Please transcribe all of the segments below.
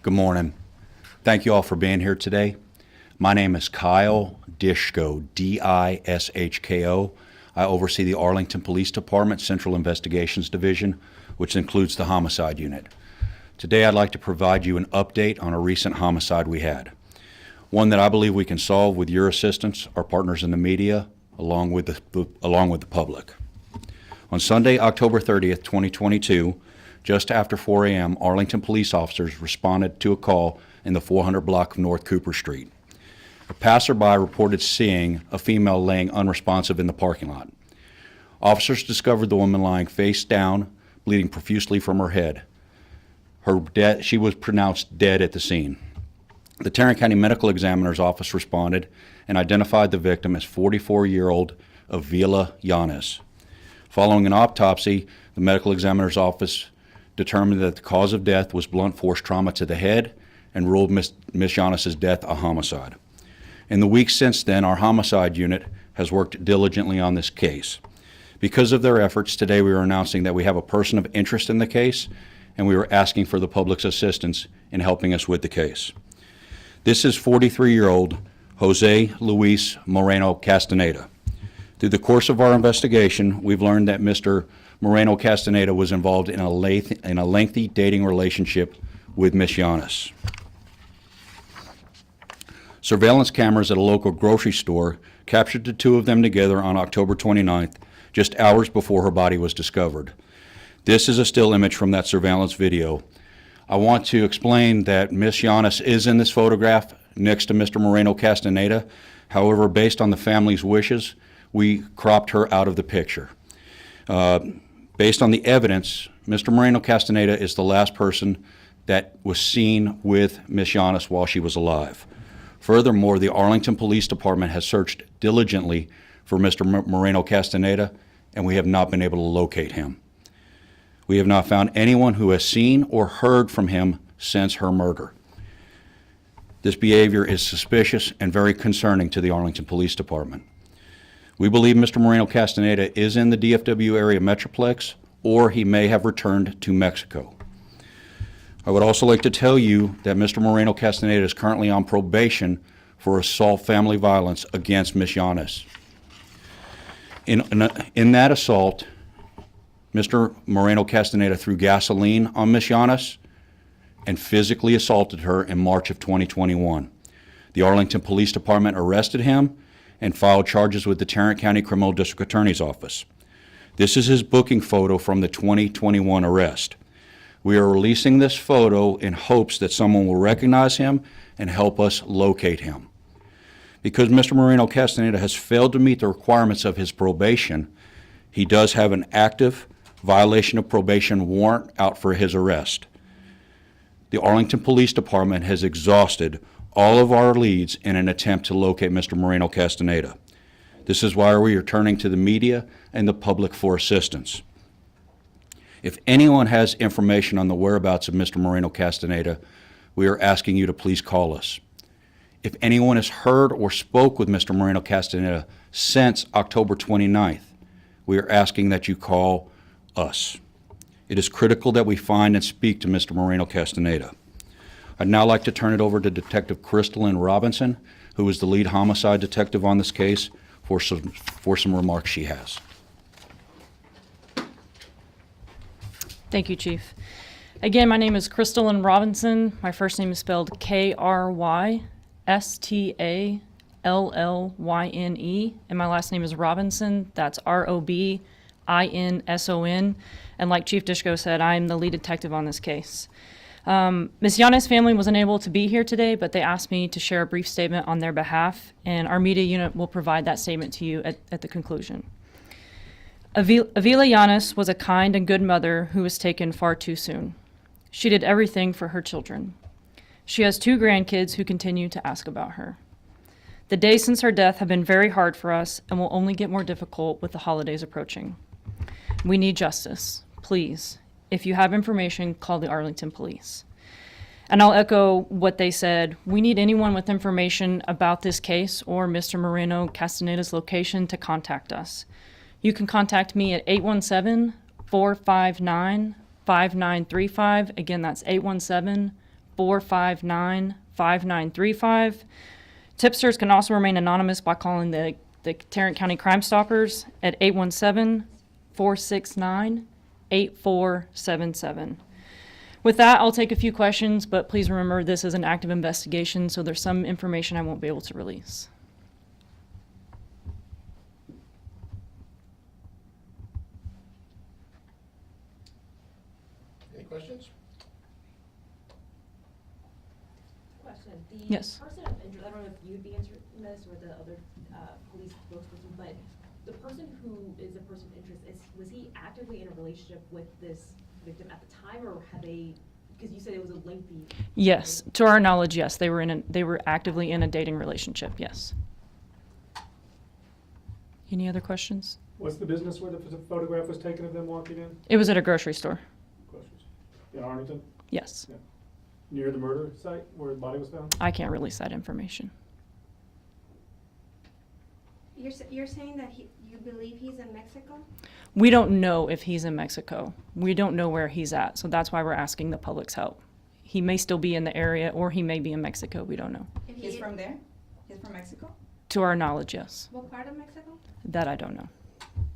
Good morning. Thank you all for being here today. My name is Kyle Dishko, D-I-S-H-K-O. I oversee the Arlington Police Department Central Investigations Division, which includes the homicide unit. Today I'd like to provide you an update on a recent homicide we had. One that I believe we can solve with your assistance, our partners in the media, along with the public. On Sunday, October 30th, 2022, just after 4 a.m., Arlington police officers responded to a call in the 400 block of North Cooper Street. A passerby reported seeing a female laying unresponsive in the parking lot. Officers discovered the woman lying face down, bleeding profusely from her head. She was pronounced dead at the scene. The Tarrant County Medical Examiner's Office responded and identified the victim as 44-year-old Evila Yanes. Following an autopsy, the Medical Examiner's Office determined that the cause of death was blunt force trauma to the head and ruled Ms. Yanes' death a homicide. In the weeks since then, our homicide unit has worked diligently on this case. Because of their efforts, today we are announcing that we have a person of interest in the case, and we are asking for the public's assistance in helping us with the case. This is 43-year-old Jose Luis Moreno Castaneda. Through the course of our investigation, we've learned that Mr. Moreno Castaneda was involved in a lengthy dating relationship with Ms. Yanes. Surveillance cameras at a local grocery store captured the two of them together on October 29th, just hours before her body was discovered. This is a still image from that surveillance video. I want to explain that Ms. Yanes is in this photograph next to Mr. Moreno Castaneda. However, based on the family's wishes, we cropped her out of the picture. Based on the evidence, Mr. Moreno Castaneda is the last person that was seen with Ms. Yanes while she was alive. Furthermore, the Arlington Police Department has searched diligently for Mr. Moreno Castaneda, and we have not been able to locate him. We have not found anyone who has seen or heard from him since her murder. This behavior is suspicious and very concerning to the Arlington Police Department. We believe Mr. Moreno Castaneda is in the DFW area metroplex, or he may have returned to Mexico. I would also like to tell you that Mr. Moreno Castaneda is currently on probation for assault family violence against Ms. Yanes. In that assault, Mr. Moreno Castaneda threw gasoline on Ms. Yanes and physically assaulted her in March of 2021. The Arlington Police Department arrested him and filed charges with the Tarrant County Criminal District Attorney's Office. This is his booking photo from the 2021 arrest. We are releasing this photo in hopes that someone will recognize him and help us locate him. Because Mr. Moreno Castaneda has failed to meet the requirements of his probation, he does have an active violation of probation warrant out for his arrest. The Arlington Police Department has exhausted all of our leads in an attempt to locate Mr. Moreno Castaneda. This is why we are turning to the media and the public for assistance. If anyone has information on the whereabouts of Mr. Moreno Castaneda, we are asking you to please call us. If anyone has heard or spoke with Mr. Moreno Castaneda since October 29th, we are asking that you call us. It is critical that we find and speak to Mr. Moreno Castaneda. I'd now like to turn it over to Detective Crystalline Robinson, who is the lead homicide detective on this case, for some remarks she has. Thank you, Chief. Again, my name is Crystalline Robinson. My first name is spelled Krystalllyne, and my last name is Robinson. That's Robinson. And like Chief Dishko said, I'm the lead detective on this case. Ms. Yanes' family was unable to be here today, but they asked me to share a brief statement on their behalf, and our media unit will provide that statement to you at the conclusion. Evila Yanes was a kind and good mother who was taken far too soon. She did everything for her children. She has 2 grandkids who continue to ask about her. The days since her death have been very hard for us and will only get more difficult with the holidays approaching. We need justice. Please, if you have information, call the Arlington Police. And I'll echo what they said. We need anyone with information about this case or Mr. Moreno Castaneda's location to contact us. You can contact me at 817-459-5935. Again, that's 459-5935. Tipsters can also remain anonymous by calling the Tarrant County Crime Stoppers at 817-469-8477. With that, I'll take a few questions, but please remember this is an active investigation, so there's some information I won't be able to release. Any questions? Question. The Yes. person of interest, I don't know if you'd be answering this or the other police spokesperson, but the person who is a person of interest, was he actively in a relationship with this victim at the time, or had they, because you said it was a lengthy. Yes, to our knowledge, yes, they were actively in a dating relationship, yes. Any other questions? What's the business where the photograph was taken of them walking in? It was at a grocery store, Questions? In Arlington, yes. near the murder site where the body was found? I can't release that information. You're saying that you believe he's in Mexico? We don't know if he's in Mexico. We don't know where he's at, so that's why we're asking the public's help. He may still be in the area, or he may be in Mexico, we don't know. If He's from there? He's from Mexico? To our knowledge, yes. What part of Mexico? That I don't know.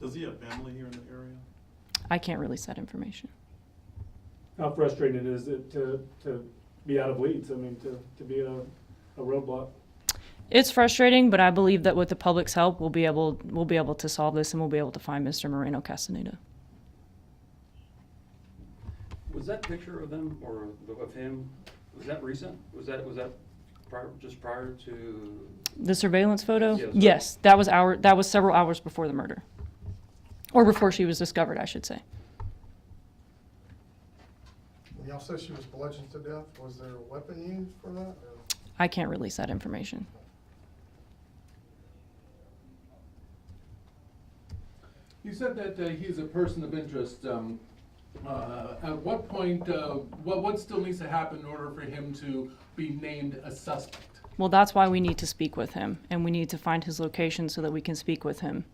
Does he have family here in the area? I can't release that information. How frustrating is it to be out of leads? I mean, to be a roadblock? It's frustrating, but I believe that with the public's help, we'll be able to solve this, and we'll be able to find Mr. Moreno Castaneda. Was that picture of them or of him, was that recent? Was that prior to? The surveillance photo? Yes. Yes, that was several hours before the murder. Or before she was discovered, I should say. When y'all said she was bludgeoned to death, was there a weapon used for that? Or? I can't release that information. You said that he's a person of interest. At what point, what still needs to happen in order for him to be named a suspect? Well, that's why we need to speak with him, and we need to find his location so that we can speak with him.